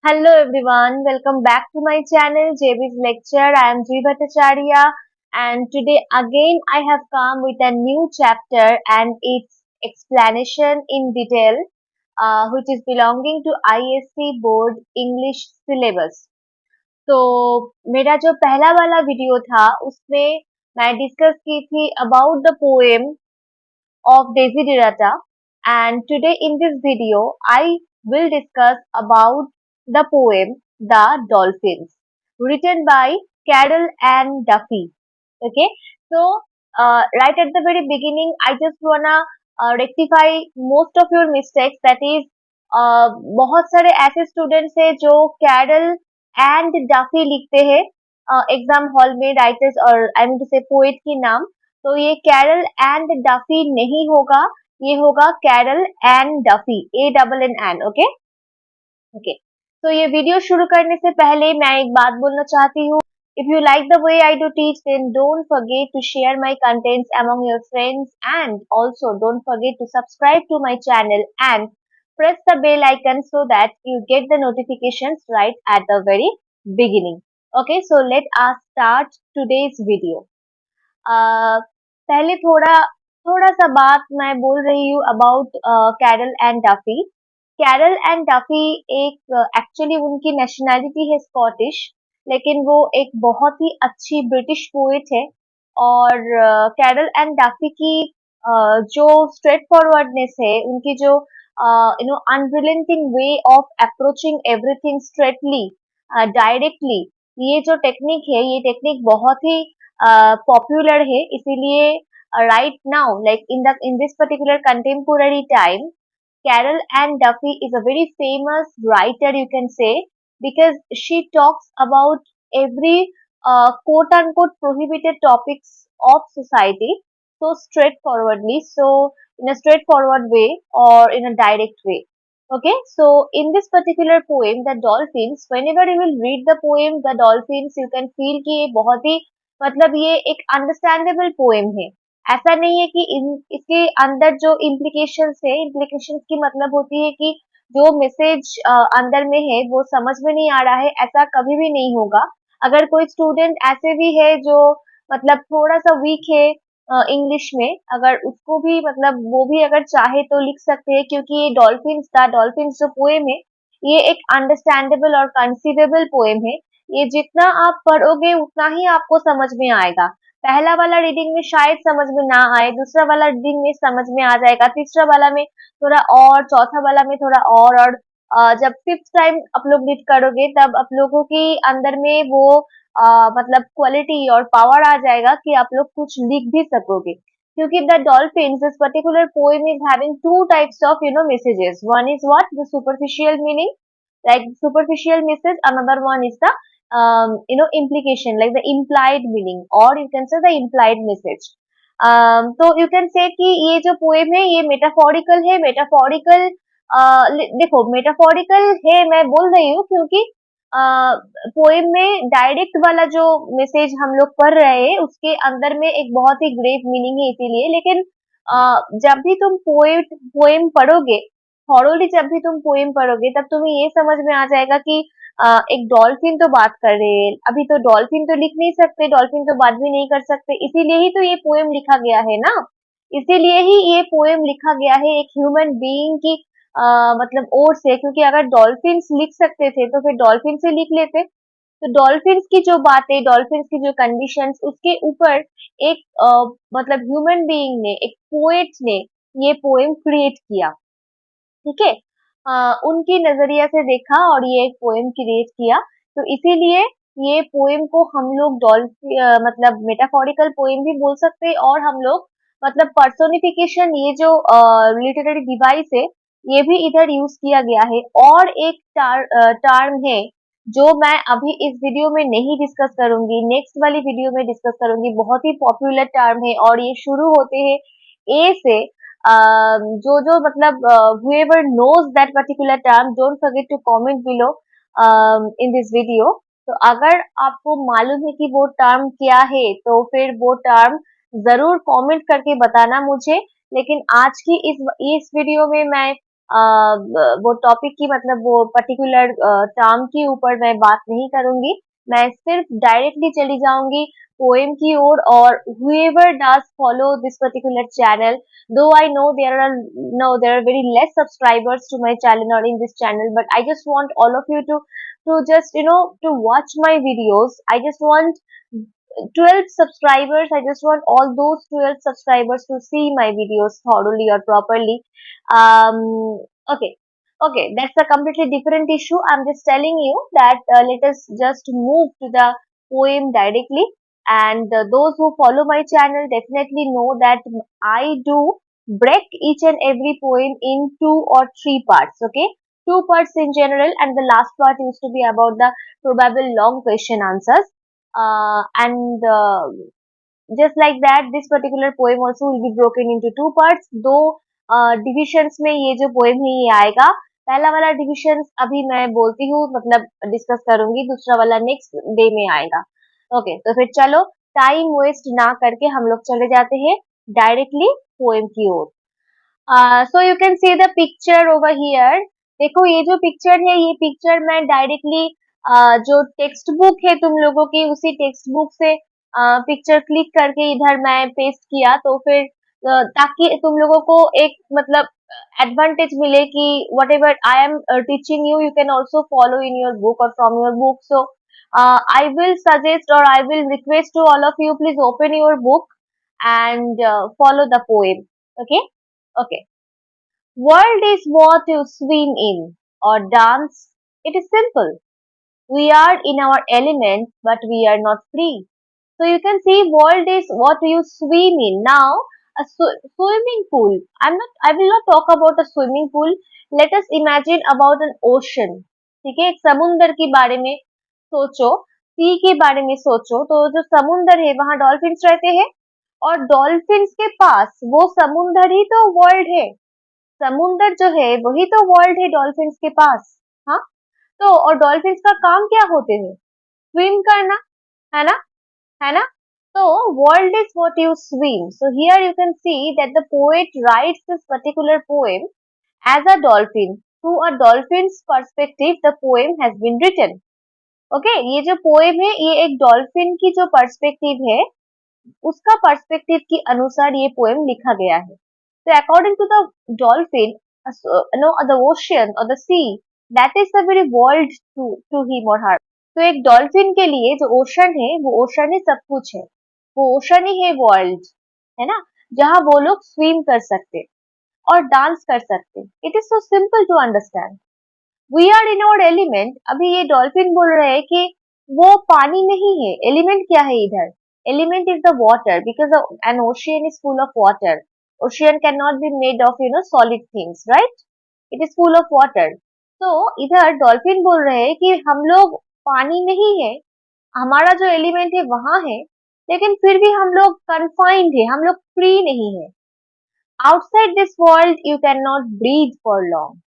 Hello everyone, welcome back to my channel JB's Lecture. I am G Bhattacharya and today again I have come with a new chapter and its explanation in detail which is belonging to ISC Board English Syllabus. तो मेरा जो पहला वाला video था उसमें मैं discuss की थी about the poem of Desiderata, and today in this video I will discuss about the poem The Dolphins written by Carol Ann Duffy. Okay, so right at the very beginning I just wanna rectify most of your mistakes, that is बहुत सारे ऐसे students हैं जो Carol and Duffy लिखते हैं exam hall में, writers और I mean to से पोएट की नाम। तो ये कैरल एंड डफी नहीं होगा, ये होगा Carol and Duffy, ANN। Okay okay, तो ये वीडियो शुरू करने से पहले मैं एक बात बोलना चाहती हूँ। If you like the way I do teach then don't forget to share my contents among your friends and also don't forget to subscribe to my channel and press the bell icon so that you get the notifications right at the very beginning. Okay, so let us start today's video. पहले थोड़ा थोड़ा सा बात मैं बोल रही हूँ about Carol and Duffy. Carol and Duffy एक एक्चुअली उनकी नेशनैलिटी है स्कॉटिश, लेकिन वो एक बहुत ही अच्छी ब्रिटिश पोएट है। और कैरल एंड डफी की जो स्ट्रेट फॉरवर्डनेस है, उनकी जो unrelenting way of approaching everything straightly, directly, ये जो टेक्निक है, ये टेक्निक बहुत ही पॉपुलर है। इसीलिए right now, like in this particular contemporary time, Carol Ann Duffy is a very famous writer, you can say, because she talks about every quote unquote prohibited topics of society so straightforwardly, so in a straightforward way or in a direct way. Okay, so in this particular poem, The Dolphins, whenever you will read the poem The Dolphins, you can feel कि ये बहुत ही मतलब ये एक understandable poem है। ऐसा नहीं है कि इसके अंदर जो इम्प्लीकेशंस है, इम्प्लीकेशंस की मतलब होती है कि जो मैसेज अंदर में है वो समझ में नहीं आ रहा है, ऐसा कभी भी नहीं होगा। अगर कोई स्टूडेंट ऐसे भी है जो मतलब थोड़ा सा वीक है इंग्लिश में, अगर उसको भी मतलब वो भी अगर चाहे तो लिख सकते हैं, क्योंकि ये डॉल्फिन्स जो पोएम है, ये एक अंडरस्टैंडेबल और कंसीवेबल पोएम है। ये जितना आप पढ़ोगे उतना ही आपको समझ में आएगा। पहला वाला रीडिंग में शायद समझ में ना आए, दूसरा वाला रीडिंग में समझ में आ जाएगा, तीसरा वाला में थोड़ा और, चौथा वाला में थोड़ा और जब फिफ्थ टाइम आप लोग रीड करोगे तब आप लोगों की अंदर में वो मतलब क्वालिटी और पावर आ जाएगा कि आप लोग कुछ लिख भी सकोगे। क्योंकि the dolphins, this particular poem is having two types of messages. One is what? The superficial meaning, like superficial message. Another one is the implication, like the implied meaning, or you can say the implied message. तो you can say कि ये जो poem है ये metaphorical है। metaphorical देखो metaphorical है मैं बोल रही हूँ क्योंकि पोएम में डायरेक्ट वाला जो मैसेज हम लोग पढ़ रहे हैं उसके अंदर में एक बहुत ही ग्रेट मीनिंग है, इसीलिए। लेकिन जब भी तुम पोएम पढ़ोगे, थॉरोली जब भी तुम पोएम पढ़ोगे, तब तुम्हें ये समझ में आ जाएगा कि एक डॉल्फिन तो बात कर रहे हैं। अभी तो डॉल्फिन तो लिख नहीं सकते, डॉल्फिन तो बात भी नहीं कर सकते, इसीलिए ही तो ये पोएम लिखा गया है ना। इसीलिए ही ये पोएम लिखा गया है एक ह्यूमन बीइंग की मतलब ओर से, क्योंकि अगर डॉल्फिन्स लिख सकते थे तो फिर डॉल्फिन से लिख लेते। तो डॉल्फिन्स की जो बातें, डॉल्फिन्स की जो कंडीशंस, उसके ऊपर एक मतलब ह्यूमन बीइंग ने, एक पोएट ने ये पोएम क्रिएट किया। ठीक है, उनकी नजरिया से देखा और ये एक पोएम क्रिएट किया। तो इसीलिए ये पोएम को हम लोग मतलब मेटाफोरिकल पोएम भी बोल सकते हैं, और हम लोग मतलब पर्सोनिफिकेशन, ये जो लिटरेरी डिवाइस है, ये भी इधर यूज किया गया है। और एक टर्म है जो मैं अभी इस वीडियो में नहीं डिस्कस करूंगी, नेक्स्ट वाली वीडियो में डिस्कस करूंगी। बहुत ही पॉपुलर टर्म है और ये शुरू होते हैं ए से। जो मतलब whoever knows that particular term, don't forget to comment below in this video. तो अगर आपको मालूम है कि वो टर्म क्या है तो फिर वो टर्म जरूर कमेंट करके बताना मुझे। लेकिन आज की इस वीडियो में मैं वो टॉपिक की मतलब वो पर्टिकुलर टर्म के ऊपर मैं बात नहीं करूंगी। मैं सिर्फ डायरेक्टली चली जाऊंगी पोएम की ओर। और whoever does follow this particular channel, though I know there are very less subscribers to my channel or in this channel, but I just want all of you to just to watch my videos. I just want 12 subscribers. I just want all those 12 subscribers to see my videos thoroughly or properly. Okay. Okay, that's a completely different issue. I'm just telling you that let us just move to the poem directly. And those who follow my channel definitely know that I do break each and every poem in two or three parts. Okay, two parts in general, and the last part used to be about the probable long question answers. And just like that, this particular poem also will be broken into two parts. दो divisions में ये जो poem है ये आएगा। पहला वाला divisions अभी मैं बोलती हूँ, मतलब discuss करूंगी, दूसरा वाला next day में आएगा। ओके, तो फिर चलो टाइम वेस्ट ना करके हम लोग चले जाते हैं डायरेक्टली पोएम की ओर। So you can see the picture over here. देखो ये जो पिक्चर है, ये पिक्चर मैं डायरेक्टली जो टेक्स्ट बुक है तुम लोगों की, उसी टेक्स्ट बुक से पिक्चर क्लिक करके इधर मैं पेस्ट किया। तो फिर ताकि तुम लोगों को एक मतलब एडवांटेज मिले कि whatever I am teaching you, you can also follow in your book और from your book. So I will suggest or I will request to all of you, please open your book and follow the poem. Okay? Okay. World is what you swim in or dance. It is simple. We are in our element, but we are not free. So you can see world is what you swim in. Now, a swimming pool. I will not talk about a swimming pool. Let us imagine about an ocean. ठीक है, एक समुंदर के बारे में सोचो, सी के बारे में सोचो। तो जो समुंदर है वहां डॉल्फिन्स रहते हैं, और डॉल्फिन्स के पास वो समुंदर ही तो वर्ल्ड है। समुंदर जो है वही तो वर्ल्ड है डॉल्फिन्स के पास। हाँ, तो और डॉल्फिन्स का काम क्या होते हैं? स्विम करना, है ना, है ना। So world is what you swim. So here you can see that the poet writes this particular poem as a dolphin. Through a dolphin's perspective, the poem has been written. Okay, ये जो poem है ये एक dolphin की जो perspective है उसका perspective के अनुसार ये poem लिखा गया है। So according to the dolphin, the ocean or the sea, that is the very world to him or her. तो एक डॉल्फिन के लिए जो ओशन है वो ओशन ही सब कुछ है, वो ओशन ही है वर्ल्ड, है ना, जहाँ वो लोग स्विम कर सकते और डांस कर सकते। It is so simple to understand. We are in our element. अभी ये डॉल्फिन बोल रहे हैं कि वो पानी नहीं है। एलिमेंट क्या है इधर? Element is the water, because N ocean is full of water. Ocean can not be made of solid things, right? It is full of water. तो इधर डॉल्फिन बोल रहे हैं कि हम लोग पानी नहीं है, हमारा जो एलिमेंट है वहां है, लेकिन फिर भी हम लोग कन्फाइंड है, हम लोग फ्री नहीं है। Outside this world you can not breathe for long.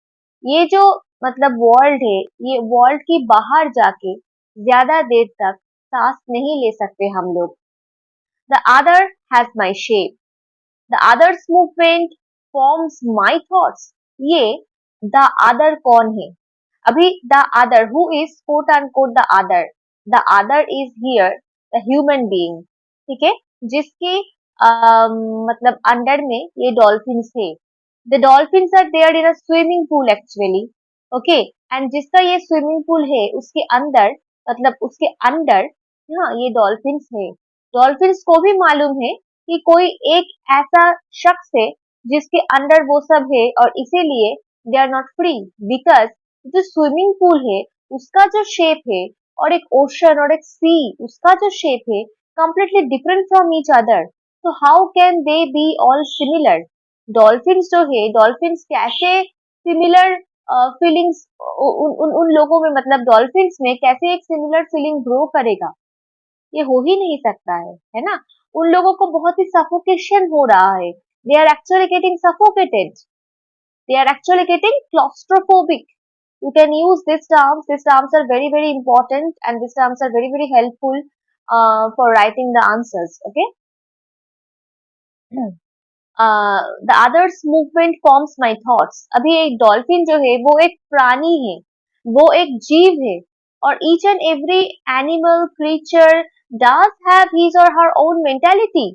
ये जो मतलब वर्ल्ड है, ये वर्ल्ड की बाहर जाके ज्यादा देर तक सांस नहीं ले सकते हम लोग। The other has my shape, the others movement forms my thoughts. ये द अदर कौन है? अभी the other who is quote and quote the other is here the human being, ठीक है, जिसके मतलब अंडर में ये डॉल्फिन्स है। The dolphins are there in a swimming pool actually. Okay, and जिसका ये स्विमिंग पूल है उसके अंदर, मतलब उसके अंदर, हाँ, ये डॉल्फिन्स है। डॉल्फिन्स को भी मालूम है कि कोई एक ऐसा शख्स है जिसके अंदर वो सब है, और इसीलिए they are not free, because जो स्विमिंग पूल है उसका जो शेप है और एक ओशन और एक सी उसका जो शेप है completely different from each other. So how can they be all similar? Dolphins जो है, डॉल्फिन्स कैसे सिमिलर फीलिंग्स उन उन उन लोगों में, मतलब डॉल्फिन्स में कैसे एक सिमिलर फीलिंग ग्रो करेगा? ये हो ही नहीं सकता है ना। उन लोगों को बहुत ही सफोकेशन हो रहा है। They are actually getting suffocated, they are actually getting claustrophobic. You can use these terms. These terms are very very important, and these terms are very very helpful for writing the answers. Okay. The others movement forms my thoughts. अभी एक dolphin जो है वो एक प्राणी है, वो एक जीव है, और each and every animal creature does have his or her own mentality,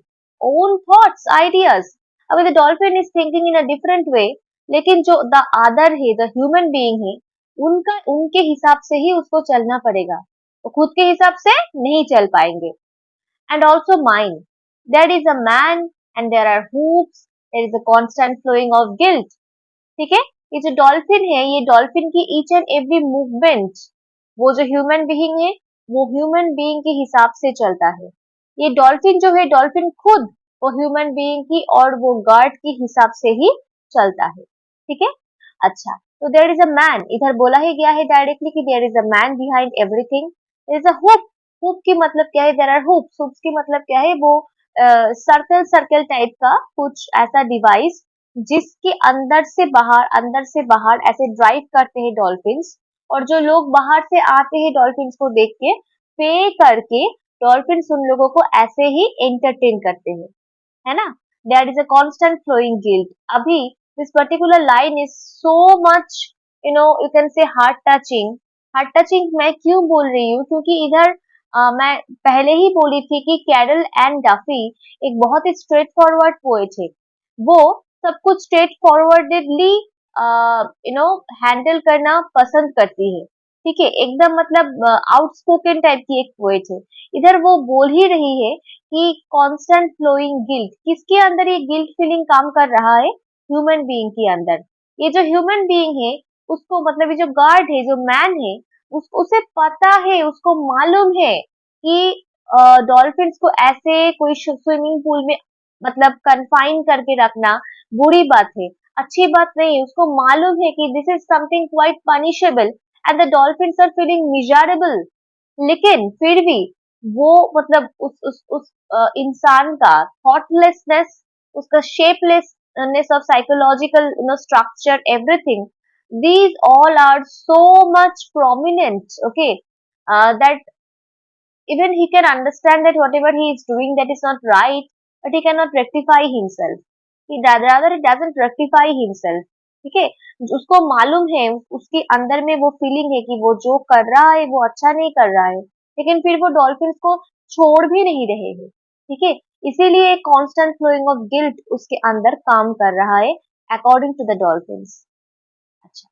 own thoughts, ideas. अभी the dolphin is thinking in a different way, लेकिन जो द अदर है, द ह्यूमन बीइंग है, उनका उनके हिसाब से ही उसको चलना पड़ेगा, वो खुद के हिसाब से नहीं चल पाएंगे। And also mine. There is a man and there are hoops. There is a constant flowing of guilt. ठीक है, ये जो डॉल्फिन है, ये डॉल्फिन की ईच एंड एवरी मूवमेंट, वो जो ह्यूमन बीइंग है, वो ह्यूमन बीइंग के हिसाब से चलता है। ये डॉल्फिन जो है, डॉल्फिन खुद वो ह्यूमन बीइंग की और वो गार्ड के हिसाब से ही चलता है। ठीक है, अच्छा, तो देयर इज अ मैन, इधर बोला ही गया है डायरेक्टली कि there is a man behind everything. There is a hoop. Hoop की मतलब क्या है? There are hoops. हुप्स की मतलब क्या है? वो सर्कल सर्कल टाइप का कुछ ऐसा डिवाइस जिसके अंदर से बाहर ऐसे ड्राइव करते हैं डॉल्फिन्स, और जो लोग बाहर से आते हैं डॉल्फिन्स को देख के, पे करके डॉल्फिन्स उन लोगों को ऐसे ही एंटरटेन करते हैं, है ना? There is a constant flowing guilt. अभी this particular line is so much, you can say heart touching. Heart touching मैं क्यों बोल रही हूँ? क्योंकि इधर मैं पहले ही बोली थी कि कैरल एंड डफी एक बहुत ही स्ट्रेट फॉरवर्ड पोएट है। वो सब कुछ स्ट्रेट फॉरवर्डेडली हैंडल करना पसंद करती है। ठीक है, एकदम मतलब आउटस्पोकन टाइप की एक पोएट है। इधर वो बोल ही रही है कि कांस्टेंट फ्लोइंग गिल्ट, किसके अंदर ये गिल्ट फीलिंग काम कर रहा है? ह्यूमन बीइंग के अंदर। ये जो ह्यूमन बीइंग है, उसको मतलब ये जो गार्ड है, जो मैन है, उसे पता है, उसको मालूम है कि डॉल्फिन्स को ऐसे कोई स्विमिंग पूल में मतलब कन्फाइन करके रखना बुरी बात है, अच्छी बात नहीं है। उसको मालूम है कि this is something quite punishable and the dolphins are feeling miserable. लेकिन फिर भी वो मतलब उस इंसान का थॉटलेसनेस, उसका shapelessness of psychological structure, everything, these all are so much prominent, okay, that even he can understand that whatever he is doing that is not right, but he cannot rectify himself. Rather it doesn't rectify himself. ठीक है, उसको मालूम है, उसके अंदर में वो feeling है कि वो जो कर रहा है वो अच्छा नहीं कर रहा है, लेकिन फिर वो डॉल्फिन्स को छोड़ भी नहीं रहे हैं। ठीक है, इसीलिए कांस्टेंट फ्लोइंग ऑफ गिल्ट उसके अंदर काम कर रहा है, अकॉर्डिंग टू द डॉल्फिन्स। अच्छा,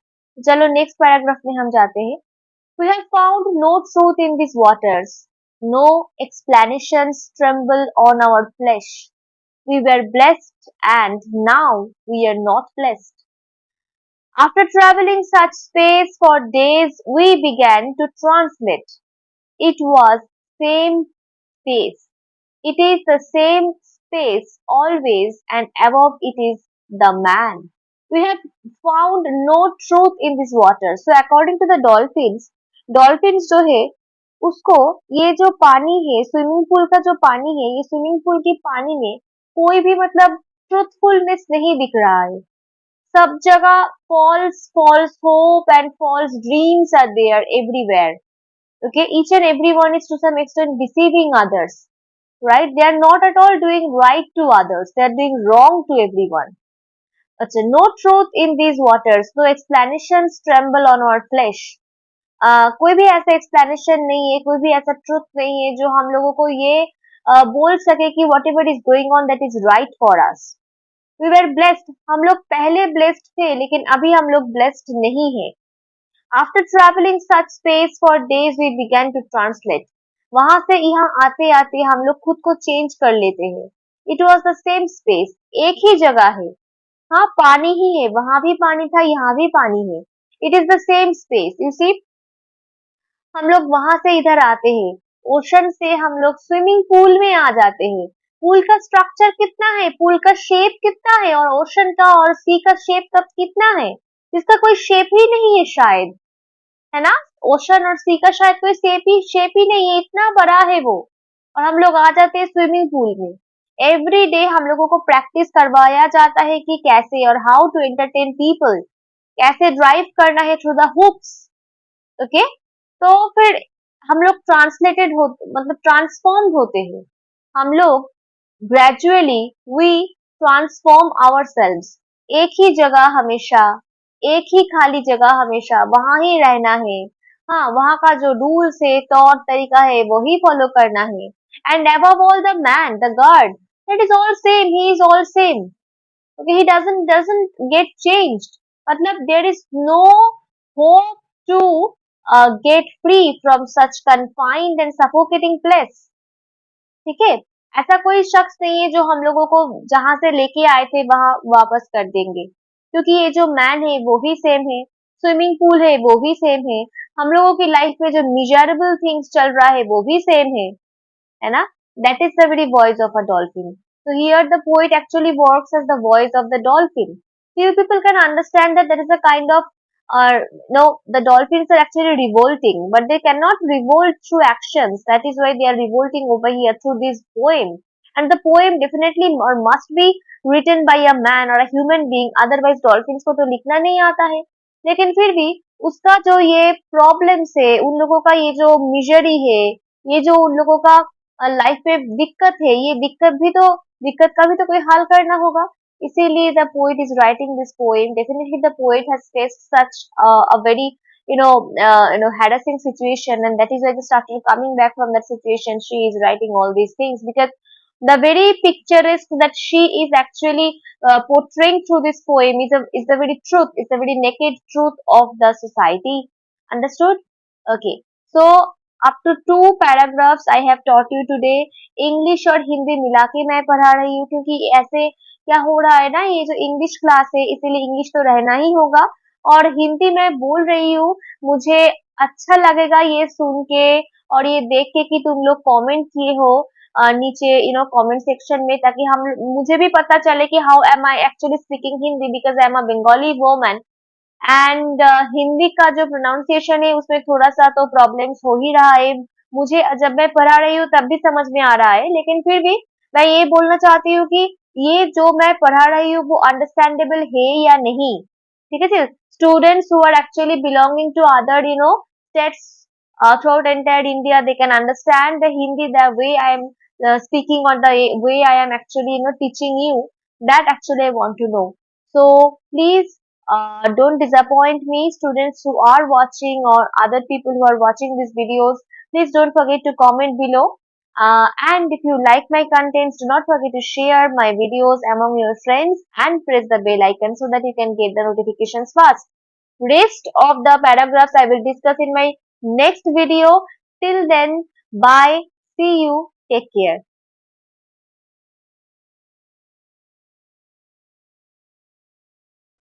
चलो नेक्स्ट पैराग्राफ में हम जाते हैं। We have found no truth in these waters. No explanations tremble on our flesh. We were blessed and now we are not blessed. After traveling such space for days, we began to translate. It was same space. It is the same space always, and above it is the man. We have found no truth in this water. So according to the dolphins, dolphins जो है उसको ये जो पानी है, swimming pool का जो पानी है, ये स्विमिंग पूल की पानी में कोई भी मतलब ट्रूथफुलनेस नहीं दिख रहा है। सब जगह false hope and false dreams are there everywhere. Okay, each and everyone is to some extent deceiving others, right? They are not at all doing right to others, they are doing wrong to everyone. अच्छा, no truth in these waters, no explanations tremble on our flesh. कोई भी ऐसा explanation नहीं है, कोई भी ऐसा truth नहीं है जो हम लोगों को ये बोल सके कि whatever is going on that is right for us. We were blessed, हम लोग पहले ब्लेस्ड थे, लेकिन अभी हम लोग ब्लेस्ड नहीं है। After travelling such space for days we began to translate. वहां से यहाँ आते आते हम लोग खुद को चेंज कर लेते हैं। It was the same space, एक ही जगह है, हाँ पानी ही है, वहां भी पानी था, यहाँ भी पानी है। It is the same space, you see. हम लोग वहां से इधर आते हैं, ओशन से हम लोग स्विमिंग पूल में आ जाते हैं। पूल का स्ट्रक्चर कितना है, पूल का शेप कितना है, और ओशन का और सी का शेप कब कितना है? इसका कोई शेप ही नहीं है शायद, है ना? ओशन और सी का शायद कोई शेप ही नहीं है, इतना बड़ा है वो। और हम लोग आ जाते हैं स्विमिंग पूल में। एवरी डे हम लोगों को प्रैक्टिस करवाया जाता है कि कैसे और हाउ टू एंटरटेन पीपल, कैसे ड्राइव करना है थ्रू द हुक्स। ओके, तो फिर हम लोग ट्रांसलेटेड हो मतलब ट्रांसफॉर्म होते हैं। हम लोग ग्रेजुअली वी ट्रांसफॉर्म आवरसेल्व्स। एक ही जगह हमेशा, एक ही खाली जगह हमेशा, वहां ही रहना है। हाँ, वहां का जो रूल्स है, तौर तरीका है, वही फॉलो करना है। And above all the man, the god, that is all same, he is all same. Okay, he doesn't get changed. मतलब there is no hope to get free from such confined and suffocating place. ठीक है, ऐसा कोई शख्स नहीं है जो हम लोगों को जहां से लेके आए थे वहां वापस कर देंगे, क्योंकि ये जो मैन है वो भी सेम है, स्विमिंग पूल है वो भी सेम है, हम लोगों की लाइफ में जो मिजरेबल थिंग्स चल रहा है वो भी सेम है ना? That is the very voice of a dolphin. So here the poet actually works as the voice of the dolphin. Few people can understand that there is a kind of no, the dolphins are actually revolting, but they cannot revolt through actions. That is why they are revolting over here through this poem. And the poem definitely or must be written by a man or a human being. Otherwise, dolphins को तो लिखना नहीं आता है. लेकिन फिर भी उसका जो ये प्रॉब्लम्स है, उन लोगों का ये जो मिजरी है, ये जो उन लोगों का लाइफ में दिक्कत है, ये दिक्कत का भी तो कोई हल करना होगा. इसीलिए the poet is writing this poem. Definitely the poet has faced such a very harassing situation, and that is why just after coming back from that situation she is writing all these things, because the very picturesque that she is actually portraying through this poem is the very truth, is the very naked truth of the society. Understood? Okay, so up to 2 paragraphs I have taught you today. English और हिंदी मिला के मैं पढ़ा रही हूँ, क्योंकि ऐसे क्या हो रहा है ना, ये जो इंग्लिश क्लास है इसीलिए इंग्लिश तो रहना ही होगा, और हिंदी मैं बोल रही हूँ। मुझे अच्छा लगेगा ये सुन के और ये देख के कि तुम लोग कमेंट किए हो नीचे कमेंट सेक्शन में, ताकि हम मुझे भी पता चले कि how am I actually speaking Hindi, because I am a Bengali woman. And Hindi का जो प्रोनाउंसिएशन है उसमें थोड़ा सा तो प्रॉब्लम्स हो ही रहा है। मुझे जब मैं पढ़ा रही हूँ तब भी समझ में आ रहा है, लेकिन फिर भी मैं ये बोलना चाहती हूँ कि ये जो मैं पढ़ा रही हूँ वो अंडरस्टैंडेबल है या नहीं। ठीक है जी, students who are actually belonging to other states throughout entire India, they can understand the Hindi the way I am speaking, or the way I am actually teaching you. That actually I want to know. So please don't disappoint me, students who are watching or other people who are watching these videos. Please don't forget to comment below. And if you like my contents, do not forget to share my videos among your friends and press the bell icon so that you can get the notifications fast. Rest of the paragraphs I will discuss in my next video. Till then, bye. See you. Take care.